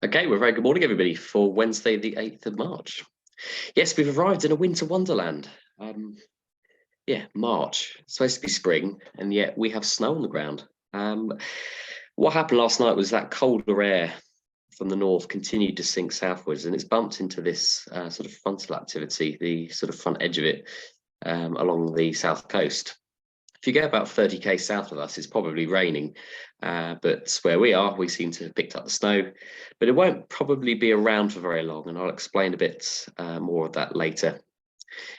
Okay, well, very good morning, everybody, for Wednesday, the 8th of March. Yes, we've arrived in a winter wonderland. Yeah, March. It's supposed to be spring, and yet we have snow on the ground. What happened last night was that colder air from the north continued to sink southwards, and it's bumped into this sort of frontal activity, the sort of front edge of it, along the south coast. If you get about 30k south of us, it's probably raining, but where we are, we seem to have picked up the snow, but it won't probably be around for very long, and I'll explain a bit more of that later.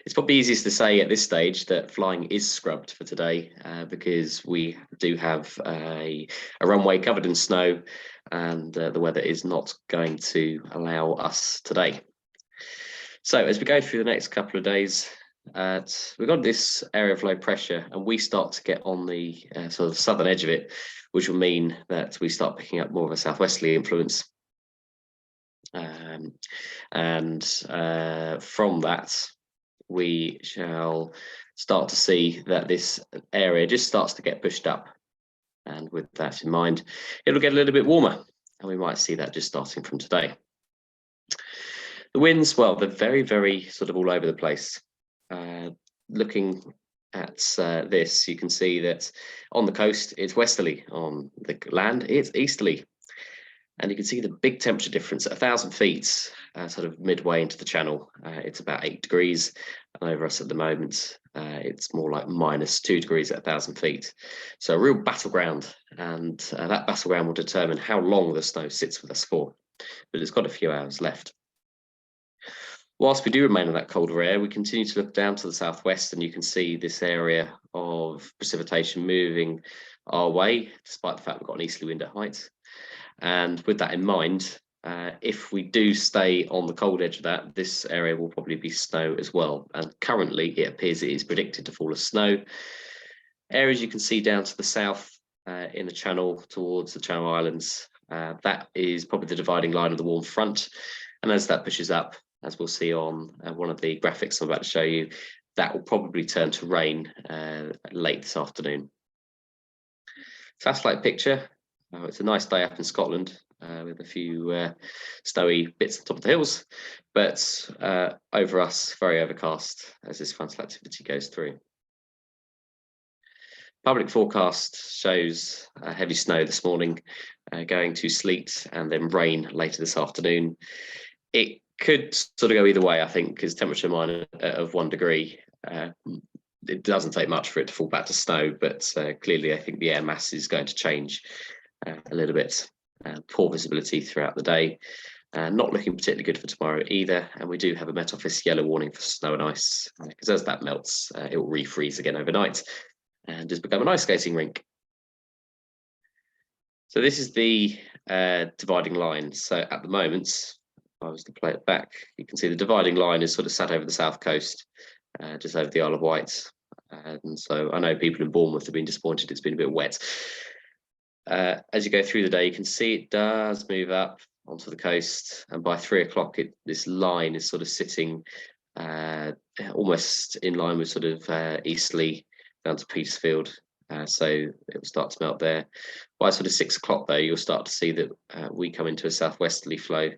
It's probably easiest to say at this stage that flying is scrubbed for today because we do have a runway covered in snow, and the weather is not going to allow us today. So as we go through the next couple of days, we've got this area of low pressure, and we start to get on the sort of southern edge of it, which will mean that we start picking up more of a southwesterly influence. From that, we shall start to see that this area just starts to get pushed up. And with that in mind, it'll get a little bit warmer, and we might see that just starting from today. The winds, well, they're very, very sort of all over the place. Looking at this, you can see that on the coast, it's westerly. On the land, it's easterly. And you can see the big temperature difference at 1,000 feet, sort of midway into the channel. It's about 8 degrees. And over us at the moment, it's more like -2 degrees at 1,000 feet. So a real battleground. And that battleground will determine how long the snow sits with us for. But it's got a few hours left. Whilst we do remain in that colder air, we continue to look down to the southwest, and you can see this area of precipitation moving our way, despite the fact we've got an easterly wind at height. And with that in mind, if we do stay on the cold edge of that, this area will probably be snow as well. And currently, it appears it is predicted to fall as snow. Areas you can see down to the south in the channel towards the Channel Islands, that is probably the dividing line of the warm front. And as that pushes up, as we'll see on one of the graphics I'm about to show you, that will probably turn to rain late this afternoon. Satellite picture. It's a nice day up in Scotland with a few snowy bits on top of the hills, but over us, very overcast as this frontal activity goes through. Public forecast shows heavy snow this morning, going to sleet and then rain later this afternoon. It could sort of go either way, I think, because temperature minus of 1 degree. It doesn't take much for it to fall back to snow, but clearly I think the air mass is going to change a little bit. Poor visibility throughout the day. Not looking particularly good for tomorrow either. And we do have a Met Office yellow warning for snow and ice, because as that melts, it will refreeze again overnight and just become an ice skating rink. So this is the dividing line. So at the moment, if I was to play it back, you can see the dividing line is sort of sat over the south coast, just over the Isle of Wight. And so I know people in Bournemouth have been disappointed it's been a bit wet. As you go through the day, you can see it does move up onto the coast, and by 3 o'clock, this line is sort of sitting almost in line with sort of easterly down to Petersfield. So it will start to melt there. By sort of 6 o'clock, though, you'll start to see that we come into a southwesterly flow.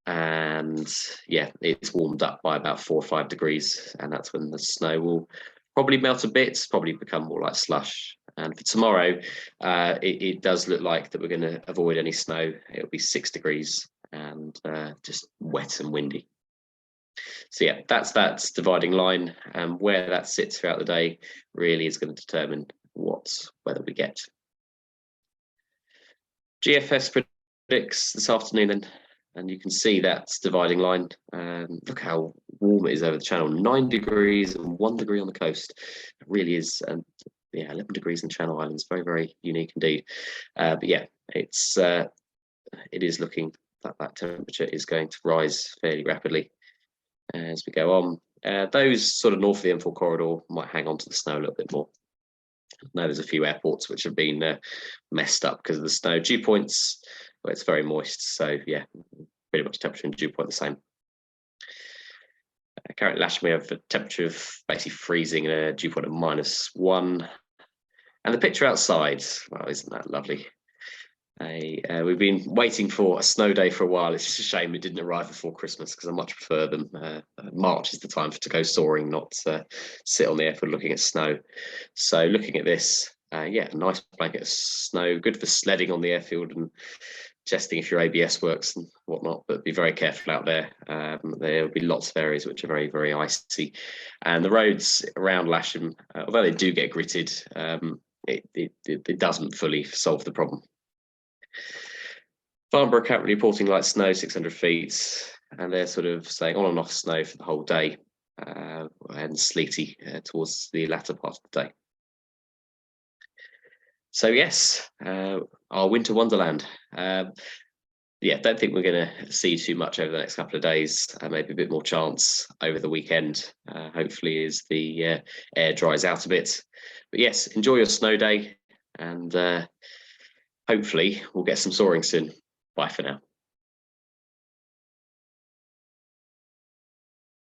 And yeah, it's warmed up by about 4 or 5 degrees, and that's when the snow will probably melt a bit, probably become more like slush. And for tomorrow, it does look like that we're going to avoid any snow. It'll be 6 degrees and just wet and windy. So yeah, that's dividing line, and where that sits throughout the day really is going to determine what weather we get. GFS predicts this afternoon then. And you can see that dividing line. Look how warm it is over the channel. 9 degrees and 1 degree on the coast. It really is, and yeah, 11 degrees in Channel Islands. Very, very unique indeed. But yeah, it is looking that that temperature is going to rise fairly rapidly as we go on. Those sort of north of the M4 corridor might hang on to the snow a little bit more. I know there's a few airports which have been messed up because of the snow. Dew points, well, it's very moist, so yeah, pretty much temperature and dew point the same. Currently, Lasham, we have a temperature of basically freezing and a dew point of -1. And the picture outside, well, isn't that lovely? We've been waiting for a snow day for a while. It's just a shame it didn't arrive before Christmas because I much prefer them. March is the time to go soaring, not sit on the airfield looking at snow. So looking at this, yeah, a nice blanket of snow, good for sledding on the airfield and testing if your ABS works and whatnot, but be very careful out there. There'll be lots of areas which are very, very icy. And the roads around Lasham, although they do get gritted, it doesn't fully solve the problem. Farnborough currently reporting light snow, 600 feet, and they're sort of saying on and off snow for the whole day, and sleety towards the latter part of the day. So yes, our winter wonderland. Yeah, don't think we're going to see too much over the next couple of days. Maybe a bit more chance over the weekend, hopefully, as the air dries out a bit. But yes, enjoy your snow day, and hopefully we'll get some soaring soon. Bye for now.